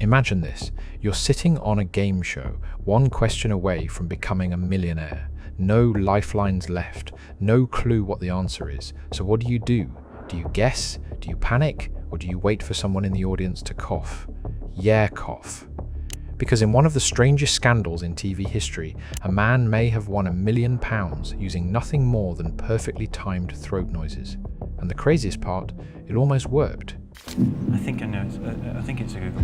Imagine this, you're sitting on a game show, one question away from becoming a millionaire. No lifelines left, no clue what the answer is. So what do? Do you guess? Do you panic? Or do you wait for someone in the audience to cough? Yeah, cough. Because in one of the strangest scandals in TV history, a man may have won £1 million using nothing more than perfectly timed throat noises. And the craziest part, it almost worked. I think I know. I think it's a Google.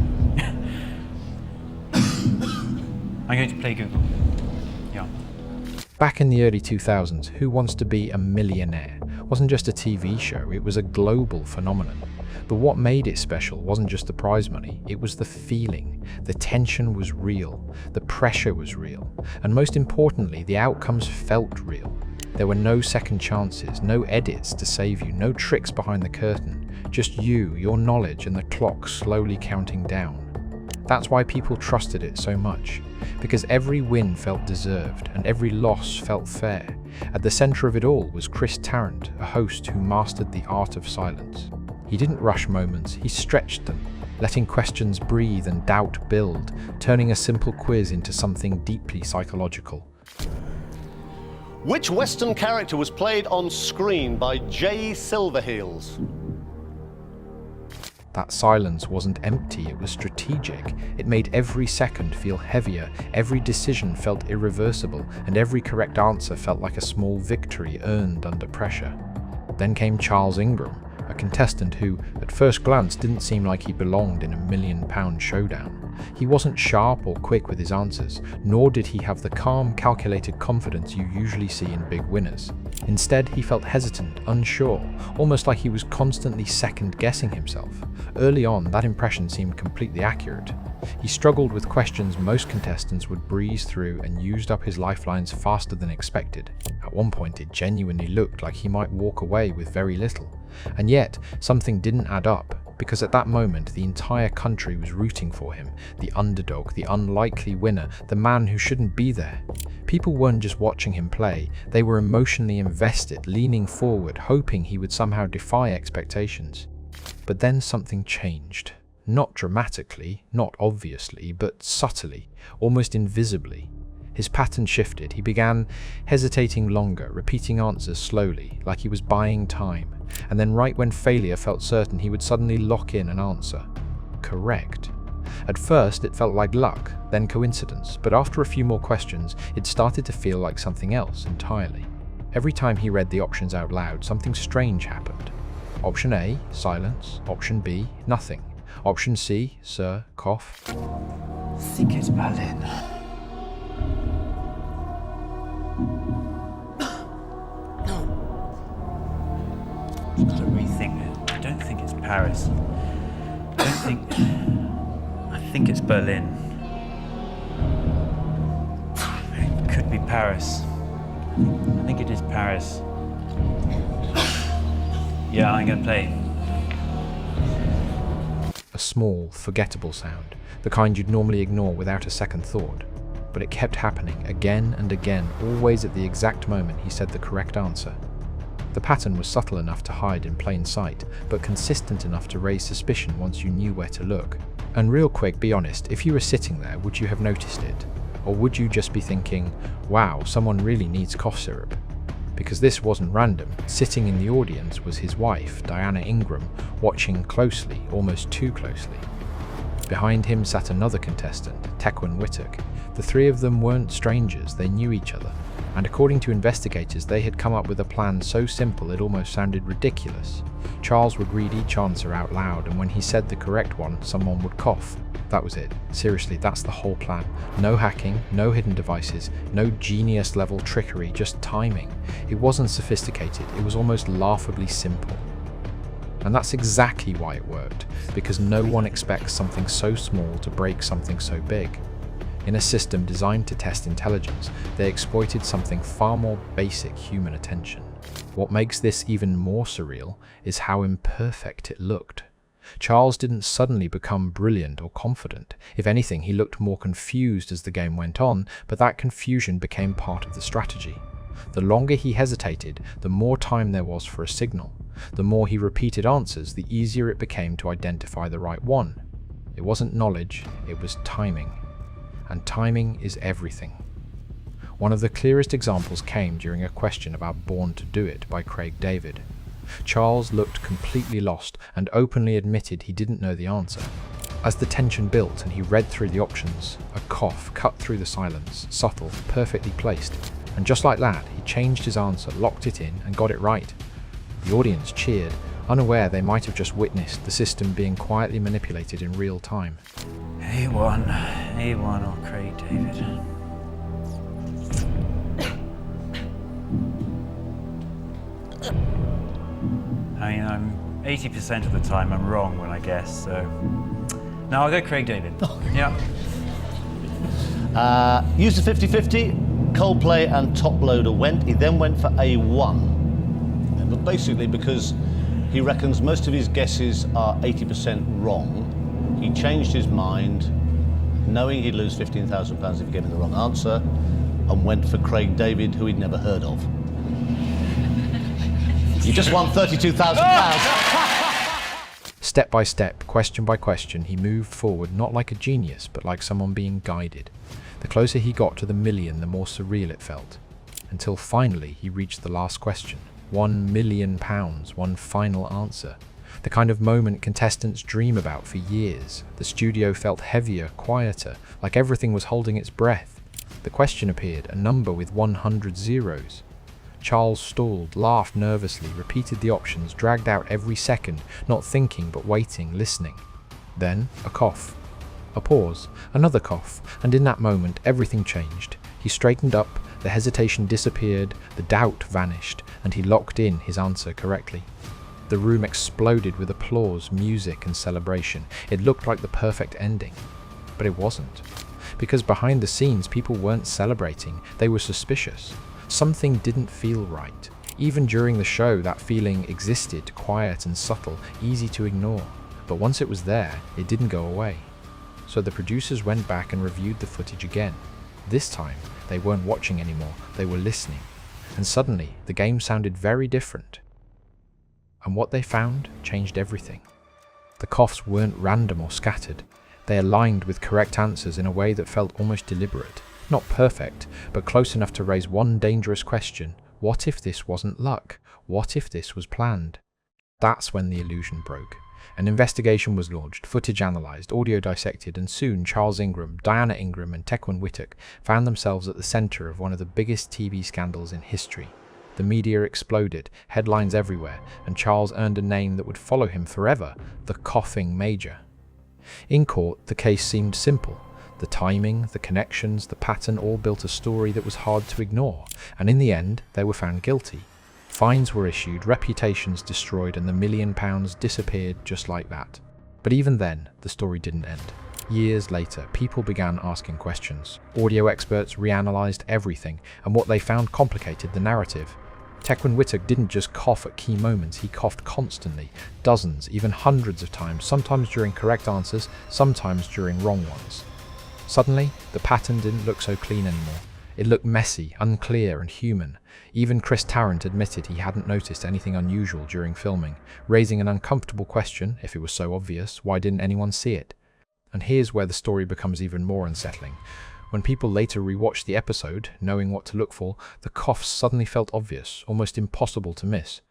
I'm going to play Google. Yeah. Back in the early 2000s, Who Wants to Be a Millionaire wasn't just a TV show, it was a global phenomenon. But what made it special wasn't just the prize money, it was the feeling. The tension was real, the pressure was real, and most importantly, the outcomes felt real. There were no second chances, no edits to save you, no tricks behind the curtain, just you, your knowledge, and the clock slowly counting down. That's why people trusted it so much, because every win felt deserved and every loss felt fair. At the center of it all was Chris Tarrant, a host who mastered the art of silence. He didn't rush moments, he stretched them, letting questions breathe and doubt build, turning a simple quiz into something deeply psychological. Which Western character was played on screen by Jay Silverheels? That silence wasn't empty, it was strategic. It made every second feel heavier, every decision felt irreversible, and every correct answer felt like a small victory earned under pressure. Then came Charles Ingram, a contestant who, at first glance, didn't seem like he belonged in £1 million showdown. He wasn't sharp or quick with his answers, nor did he have the calm, calculated confidence you usually see in big winners. Instead, he felt hesitant, unsure, almost like he was constantly second-guessing himself. Early on, that impression seemed completely accurate. He struggled with questions most contestants would breeze through and used up his lifelines faster than expected. At one point, it genuinely looked like he might walk away with very little. And yet, something didn't add up, because at that moment the entire country was rooting for him, the underdog, the unlikely winner, the man who shouldn't be there. People weren't just watching him play, they were emotionally invested, leaning forward, hoping he would somehow defy expectations. But then something changed. Not dramatically, not obviously, but subtly, almost invisibly. His pattern shifted. He began hesitating longer, repeating answers slowly, like he was buying time. And then right when failure felt certain, he would suddenly lock in an answer. Correct. At first, it felt like luck, then coincidence, but after a few more questions, it started to feel like something else entirely. Every time he read the options out loud, something strange happened. Option A, silence. Option B, nothing. Option C, sir, cough. I think it's Berlin. I've got to rethink it. I don't think it's Paris. I think it's Berlin. It could be Paris. I think it is Paris. Yeah, I'm going to play. A small, forgettable sound, the kind you'd normally ignore without a second thought. But it kept happening again and again, always at the exact moment he said the correct answer. The pattern was subtle enough to hide in plain sight, but consistent enough to raise suspicion once you knew where to look. And real quick, be honest, if you were sitting there, would you have noticed it? Or would you just be thinking, wow, someone really needs cough syrup? Because this wasn't random. Sitting in the audience was his wife, Diana Ingram, watching closely, almost too closely. Behind him sat another contestant, Tequan Wittock. The three of them weren't strangers, they knew each other. And according to investigators, they had come up with a plan so simple it almost sounded ridiculous. Charles would read each answer out loud, and when he said the correct one, someone would cough. That was it. Seriously, that's the whole plan. No hacking, no hidden devices, no genius-level trickery, just timing. It wasn't sophisticated, it was almost laughably simple. And that's exactly why it worked, because no one expects something so small to break something so big. In a system designed to test intelligence, they exploited something far more basic: human attention. What makes this even more surreal is how imperfect it looked. Charles didn't suddenly become brilliant or confident. If anything, he looked more confused as the game went on, but that confusion became part of the strategy. The longer he hesitated, the more time there was for a signal. The more he repeated answers, the easier it became to identify the right one. It wasn't knowledge, it was timing. And timing is everything. One of the clearest examples came during a question about Born to Do It by Craig David. Charles looked completely lost and openly admitted he didn't know the answer. As the tension built and he read through the options, a cough cut through the silence, subtle, perfectly placed, and just like that, he changed his answer, locked it in, and got it right. The audience cheered, unaware they might have just witnessed the system being quietly manipulated in real time. A1 or Craig David. I mean, I'm 80% of the time I'm wrong when I guess, so... No, I'll go Craig David. Yeah. Used a 50-50, Coldplay and Top Loader went. He then went for A1. But basically because he reckons most of his guesses are 80% wrong, he changed his mind, knowing he'd lose £15,000 if he gave him the wrong answer, and went for Craig David, who he'd never heard of. You just won £32,000. Step by step, question by question, he moved forward not like a genius, but like someone being guided. The closer he got to the million, the more surreal it felt. Until finally he reached the last question. £1 million, one final answer. The kind of moment contestants dream about for years. The studio felt heavier, quieter, like everything was holding its breath. The question appeared, a number with 100 zeros. Charles stalled, laughed nervously, repeated the options, dragged out every second, not thinking but waiting, listening. Then, a cough. A pause, another cough, and in that moment everything changed. He straightened up, the hesitation disappeared, the doubt vanished, and he locked in his answer correctly. The room exploded with applause, music, and celebration. It looked like the perfect ending. But it wasn't. Because behind the scenes, people weren't celebrating, they were suspicious. Something didn't feel right. Even during the show, that feeling existed, quiet and subtle, easy to ignore. But once it was there, it didn't go away. So the producers went back and reviewed the footage again. This time, they weren't watching anymore, they were listening. And suddenly, the game sounded very different. And what they found changed everything. The coughs weren't random or scattered. They aligned with correct answers in a way that felt almost deliberate. Not perfect, but close enough to raise one dangerous question. What if this wasn't luck? What if this was planned? That's when the illusion broke. An investigation was launched, footage analysed, audio dissected, and soon Charles Ingram, Diana Ingram, and Tequan Whittock found themselves at the centre of one of the biggest TV scandals in history. The media exploded, headlines everywhere, and Charles earned a name that would follow him forever, the Coughing Major. In court, the case seemed simple. The timing, the connections, the pattern all built a story that was hard to ignore, and in the end, they were found guilty. Fines were issued, reputations destroyed, and the £1 million disappeared just like that. But even then, the story didn't end. Years later, people began asking questions. Audio experts reanalyzed everything, and what they found complicated the narrative. Tequan Whittock didn't just cough at key moments, he coughed constantly, dozens, even hundreds of times, sometimes during correct answers, sometimes during wrong ones. Suddenly, the pattern didn't look so clean anymore. It looked messy, unclear, and human. Even Chris Tarrant admitted he hadn't noticed anything unusual during filming, raising an uncomfortable question, if it was so obvious, why didn't anyone see it? And here's where the story becomes even more unsettling. When people later rewatched the episode, knowing what to look for, the coughs suddenly felt obvious, almost impossible to miss.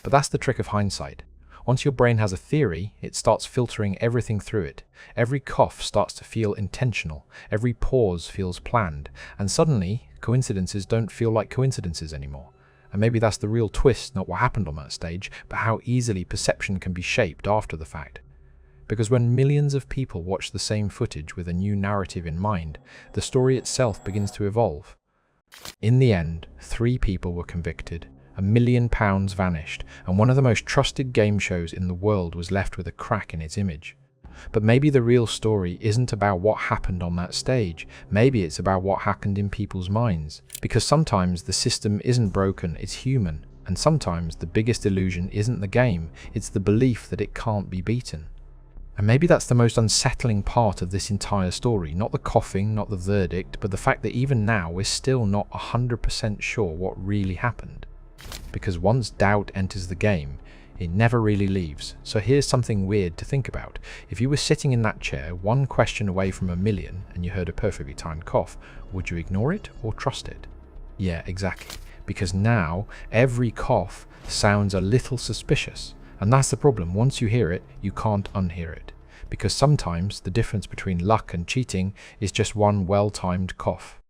But that's the trick of hindsight. Once your brain has a theory, it starts filtering everything through it. Every cough starts to feel intentional, every pause feels planned, and suddenly, coincidences don't feel like coincidences anymore. And maybe that's the real twist, not what happened on that stage, but how easily perception can be shaped after the fact. Because when millions of people watch the same footage with a new narrative in mind, the story itself begins to evolve. In the end, 3 people were convicted. £1 million vanished, and one of the most trusted game shows in the world was left with a crack in its image. But maybe the real story isn't about what happened on that stage, maybe it's about what happened in people's minds. Because sometimes the system isn't broken, it's human, and sometimes the biggest illusion isn't the game, it's the belief that it can't be beaten. And maybe that's the most unsettling part of this entire story, not the coughing, not the verdict, but the fact that even now we're still not 100% sure what really happened. Because once doubt enters the game, It never really leaves. So here's something weird to think about. If you were sitting in that chair, one question away from a million, and you heard a perfectly timed cough, would you ignore it or trust it? Yeah, exactly. Because now every cough sounds a little suspicious. And that's the problem. Once you hear it, you can't unhear it. Because sometimes the difference between luck and cheating is just one well-timed cough.